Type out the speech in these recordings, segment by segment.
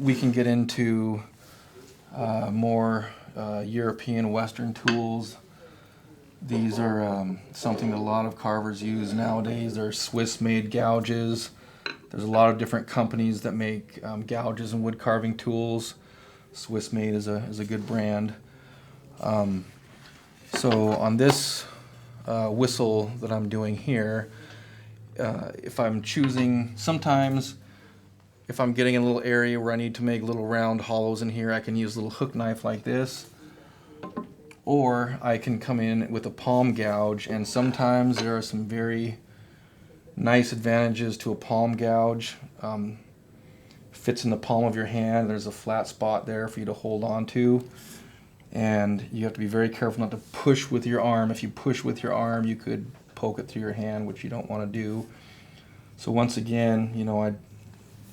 we can get into more European Western tools. These are something that a lot of carvers use nowadays. They're Swiss-made gouges. There's a lot of different companies that make gouges and wood carving tools. Swiss-made is a good brand. So on this whistle that I'm doing here, if I'm choosing, sometimes if I'm getting in a little area where I need to make little round hollows in here, I can use a little hook knife like this. Or I can come in with a palm gouge, and sometimes there are some very nice advantages to a palm gouge. Fits in the palm of your hand. There's a flat spot there for you to hold on to. And you have to be very careful not to push with your arm. If you push with your arm, you could poke it through your hand, which you don't want to do. So once again, I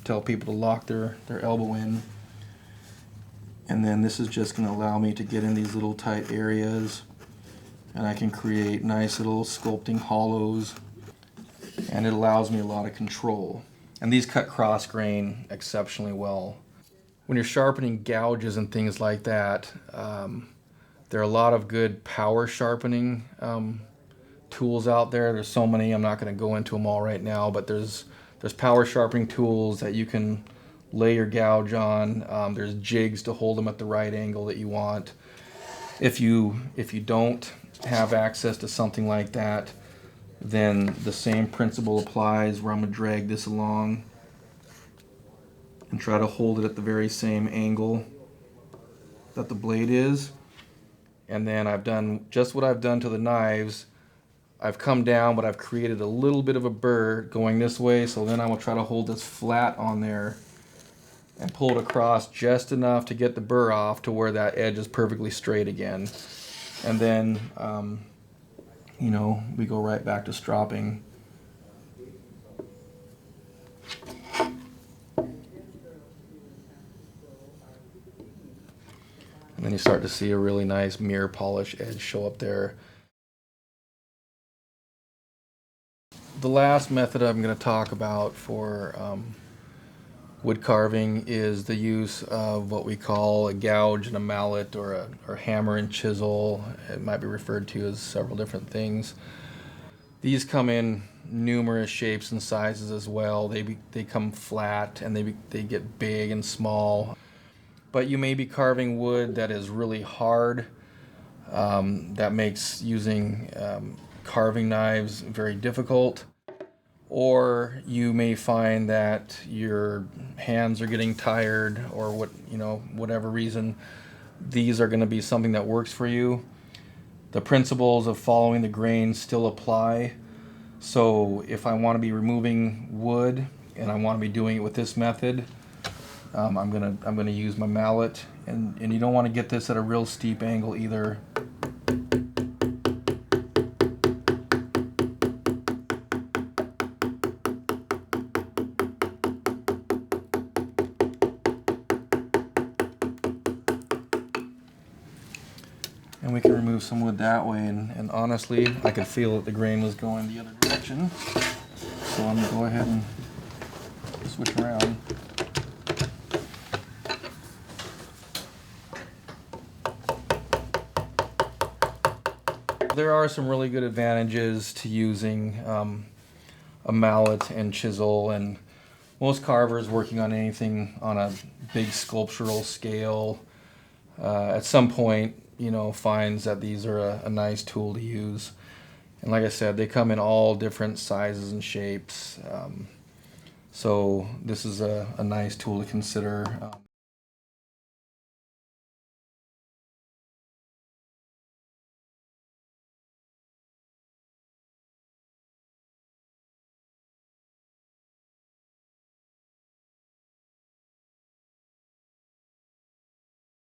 tell people to lock their elbow in. And then this is just going to allow me to get in these little tight areas, and I can create nice little sculpting hollows, and it allows me a lot of control. And these cut cross grain exceptionally well. When you're sharpening gouges and things like that, there are a lot of good power sharpening tools out there. There's so many, I'm not going to go into them all right now, but there's power sharpening tools that you can lay your gouge on. There's jigs to hold them at the right angle that you want. If you don't have access to something like that, then the same principle applies, where I'm going to drag this along and try to hold it at the very same angle that the blade is. And then I've done just what I've done to the knives. I've come down, but I've created a little bit of a burr going this way, so then I will try to hold this flat on there and pull it across just enough to get the burr off to where that edge is perfectly straight again. And then, we go right back to stropping. And then you start to see a really nice mirror polish edge show up there. The last method I'm going to talk about for wood carving is the use of what we call a gouge and a mallet, or hammer and chisel. It might be referred to as several different things. These come in numerous shapes and sizes as well. They come flat, and they get big and small. But you may be carving wood that is really hard. That makes using carving knives very difficult. Or you may find that your hands are getting tired, or whatever reason. These are going to be something that works for you. The principles of following the grain still apply. So if I want to be removing wood and I want to be doing it with this method, I'm gonna use my mallet, and you don't want to get this at a real steep angle either. And we can remove some wood that way, and honestly, I could feel that the grain was going the other direction. So I'm going to go ahead and switch around. There are some really good advantages to using a mallet and chisel, and most carvers working on anything on a big sculptural scale at some point finds that these are a nice tool to use. And like I said, they come in all different sizes and shapes, so this is a nice tool to consider.